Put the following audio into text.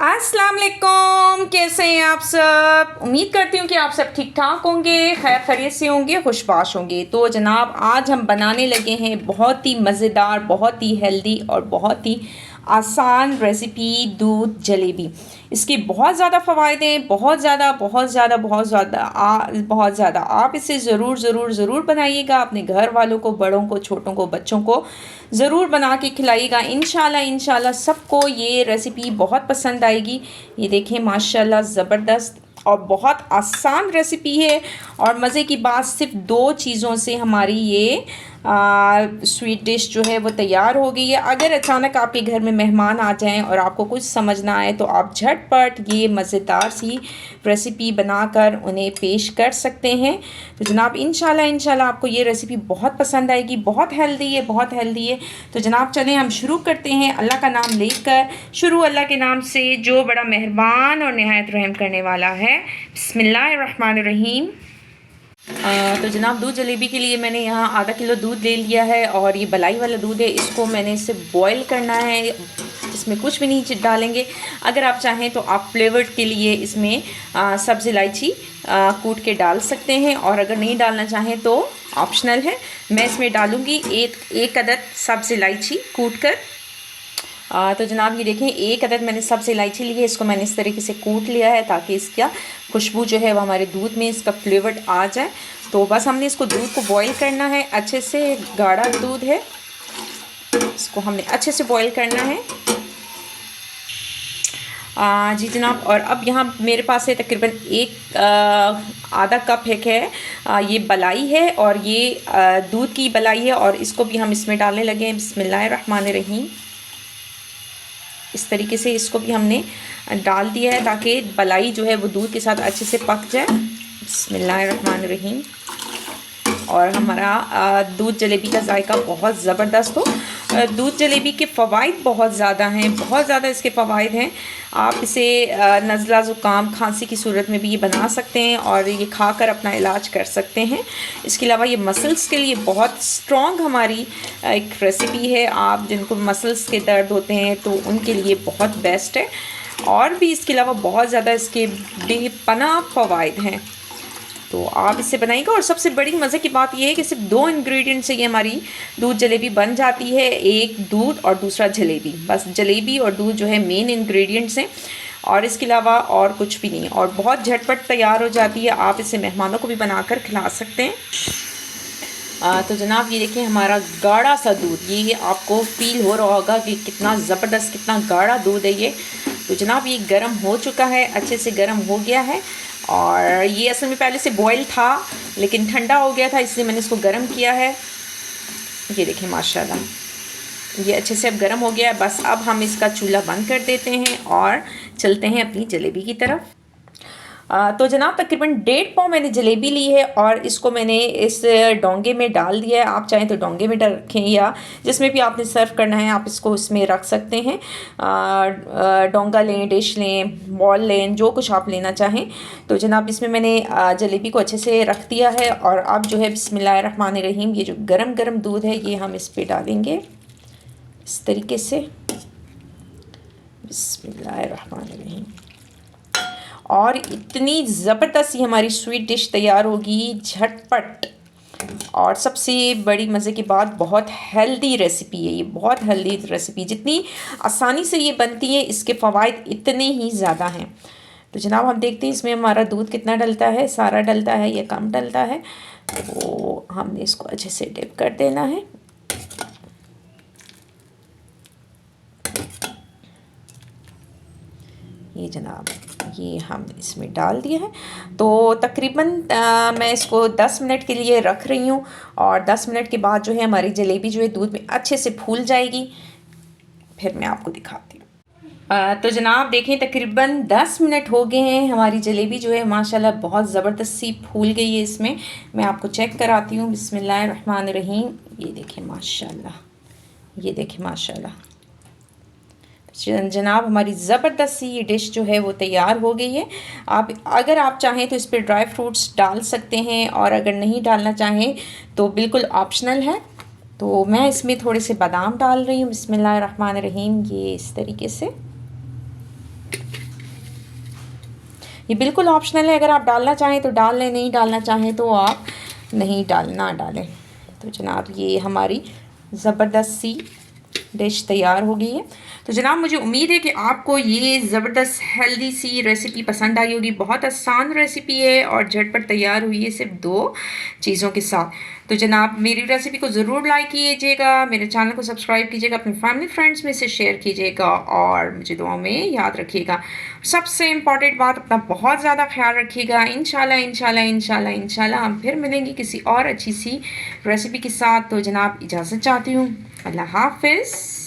अस्सलाम वालेकुम, कैसे हैं आप सब। उम्मीद करती हूँ कि आप सब ठीक ठाक होंगे, खैर खैरियत से होंगे, खुशबाश होंगे। तो जनाब आज हम बनाने लगे हैं बहुत ही मज़ेदार, बहुत ही हेल्दी और बहुत ही आसान रेसिपी दूध जलेबी। इसके बहुत ज़्यादा फ़वायदे हैं, बहुत ज़्यादा बहुत ज़्यादा बहुत ज़्यादा बहुत ज़्यादा। आप इसे ज़रूर ज़रूर ज़रूर बनाइएगा, अपने घर वालों को, बड़ों को, छोटों को, बच्चों को ज़रूर बना के खिलाइएगा। इंशाल्लाह इंशाल्लाह सबको ये रेसिपी बहुत पसंद आएगी। ये देखें माशाल्लाह ज़बरदस्त और बहुत आसान रेसिपी है। और मज़े की बात, सिर्फ 2 चीज़ों से हमारी ये स्वीट डिश जो है वो तैयार हो गई है। अगर अचानक आपके घर में मेहमान आ जाएं और आपको कुछ समझ ना आए तो आप झटपट ये मज़ेदार सी रेसिपी बनाकर उन्हें पेश कर सकते हैं। तो जनाब इंशाल्लाह इंशाल्लाह आपको ये रेसिपी बहुत पसंद आएगी। बहुत हेल्दी है, बहुत हेल्दी है। तो जनाब चलें हम शुरू करते हैं अल्लाह का नाम लेकर। शुरू अल्लाह के नाम से जो बड़ा मेहरबान और नहायत रहम करने वाला है। बिस्मिल्लाहिर्रहमानिर्रहीम। तो जनाब दूध जलेबी के लिए मैंने यहाँ आधा किलो दूध ले लिया है और ये बलाई वाला दूध है। इसको मैंने इसे बॉईल करना है, इसमें कुछ भी नहीं डालेंगे। अगर आप चाहें तो आप फ्लेवर के लिए इसमें सब्ज़ इलायची कूट के डाल सकते हैं, और अगर नहीं डालना चाहें तो ऑप्शनल है। मैं इसमें डालूँगी एक अदद सब्ज़ इलायची कूट कर। तो जनाब ये देखें, एक अदद मैंने सब्ज़ इलायची ली है। इसको मैंने इस तरीके से कूट लिया है ताकि इसका खुशबू जो है वो हमारे दूध में इसका फ्लेवर आ जाए। तो बस हमने इसको दूध को बॉईल करना है अच्छे से। गाढ़ा दूध है, इसको हमने अच्छे से बॉईल करना है। जी जनाब। और अब यहाँ मेरे पास है तकरीबन आधा कप है ये बलाई है, और ये दूध की बलाई है, और इसको भी हम इसमें डालने लगे हैं। बिस्मिल्लाहिर्रहमानिर्रहीम। इस तरीके से इसको भी हमने डाल दिया है ताकि बलाई जो है वो दूध के साथ अच्छे से पक जाए। बिस्मिल्लाहिर्रहमानिर्रहीम। और हमारा दूध जलेबी का जायका बहुत ज़बरदस्त हो। दूध जलेबी के फ़वाइद बहुत ज़्यादा हैं, बहुत ज़्यादा इसके फ़वाइद हैं। आप इसे नज़ला ज़ुकाम खांसी की सूरत में भी ये बना सकते हैं और ये खाकर अपना इलाज कर सकते हैं। इसके अलावा ये मसल्स के लिए बहुत स्ट्रॉन्ग हमारी एक रेसिपी है। आप जिनको मसल्स के दर्द होते हैं तो उनके लिए बहुत बेस्ट है। और भी इसके अलावा बहुत ज़्यादा इसके बेपनाह फ़वाइद हैं। तो आप इससे बनाइएगा। और सबसे बड़ी मज़े की बात यह है कि सिर्फ 2 इंग्रेडिएंट से ये हमारी दूध जलेबी बन जाती है। एक दूध और दूसरा जलेबी। बस जलेबी और दूध जो है मेन इंग्रेडिएंट्स हैं, और इसके अलावा और कुछ भी नहीं। और बहुत झटपट तैयार हो जाती है। आप इसे मेहमानों को भी बनाकर खिला सकते हैं। तो जनाब ये देखें हमारा गाढ़ा सा दूध, ये आपको फील हो रहा होगा कि कितना ज़बरदस्त, कितना गाढ़ा दूध है ये। तो जनाब ये गर्म हो चुका है, अच्छे से गर्म हो गया है। और ये असल में पहले से बॉयल था लेकिन ठंडा हो गया था, इसलिए मैंने इसको गर्म किया है। ये देखें माशाल्लाह ये अच्छे से अब गर्म हो गया है। बस अब हम इसका चूल्हा बंद कर देते हैं और चलते हैं अपनी जलेबी की तरफ। तो जनाब तकरीबन 1.5 पाव मैंने जलेबी ली है और इसको मैंने इस डोंगे में डाल दिया है। आप चाहें तो डोंगे में रखें या जिसमें भी आपने सर्व करना है आप इसको उसमें रख सकते हैं। डोंगा लें, डिश लें, बॉल लें, जो कुछ आप लेना चाहें। तो जनाब इसमें मैंने जलेबी को अच्छे से रख दिया है। और अब जो है बिस्मिल्लाहिर्रहमानिर्रहीम, ये जो गरम गरम दूध है ये हम इस पर डालेंगे इस तरीके से। बिस्मिल्लाहिर्रहमानिर्रहीम। और इतनी ज़बरदस्त ही हमारी स्वीट डिश तैयार होगी झटपट। और सबसे बड़ी मज़े की बात, बहुत हेल्दी रेसिपी है ये, बहुत हेल्दी रेसिपी। जितनी आसानी से ये बनती है इसके फ़वाइद इतने ही ज़्यादा हैं। तो जनाब हम देखते हैं इसमें हमारा दूध कितना डलता है, सारा डलता है या कम डलता है। तो हमने इसको अच्छे से डिप कर देना है। ये जनाब ये हम इसमें डाल दिया है। तो तकरीबन मैं इसको 10 मिनट के लिए रख रही हूँ, और 10 मिनट के बाद जो है हमारी जलेबी जो है दूध में अच्छे से फूल जाएगी। फिर मैं आपको दिखाती हूँ। तो जनाब देखें तकरीबन 10 मिनट हो गए हैं। हमारी जलेबी जो है माशाल्लाह बहुत ज़बरदस्त सी फूल गई है। इसमें मैं आपको चेक कराती हूँ। बिस्मिल्लाहिर्रहमानिर्रहीम। ये देखें माशाल्लाह, ये देखें माशाल्लाह। जनाब हमारी ज़बरदस्त सी ये डिश जो है वो तैयार हो गई है। अगर आप चाहें तो इस पर ड्राई फ्रूट्स डाल सकते हैं, और अगर नहीं डालना चाहें तो बिल्कुल ऑप्शनल है। तो मैं इसमें थोड़े से बादाम डाल रही हूँ। बिस्मिल्लाहिर्रहमानिर्रहीम। ये इस तरीके से। ये बिल्कुल ऑप्शनल है, अगर आप डालना चाहें तो डाल लें, नहीं डालना चाहें तो आप नहीं डालें। तो जनाब ये हमारी ज़बरदस्त सी डिश तैयार हो गई है। तो जनाब मुझे उम्मीद है कि आपको ये ज़बरदस्त हेल्दी सी रेसिपी पसंद आई होगी। बहुत आसान रेसिपी है और झटपट तैयार हुई है सिर्फ 2 चीज़ों के साथ। तो जनाब मेरी रेसिपी को ज़रूर लाइक कीजिएगा, मेरे चैनल को सब्सक्राइब कीजिएगा, अपने फैमिली फ्रेंड्स में से शेयर कीजिएगा और मुझे दुआ में याद रखिएगा। सबसे इम्पॉर्टेंट बात, अपना बहुत ज़्यादा ख्याल रखिएगा। इंशाल्लाह हम फिर मिलेंगे किसी और अच्छी सी रेसिपी के साथ। तो जनाब इजाज़त चाहती हूँ। अल्लाह हाफ़िज़।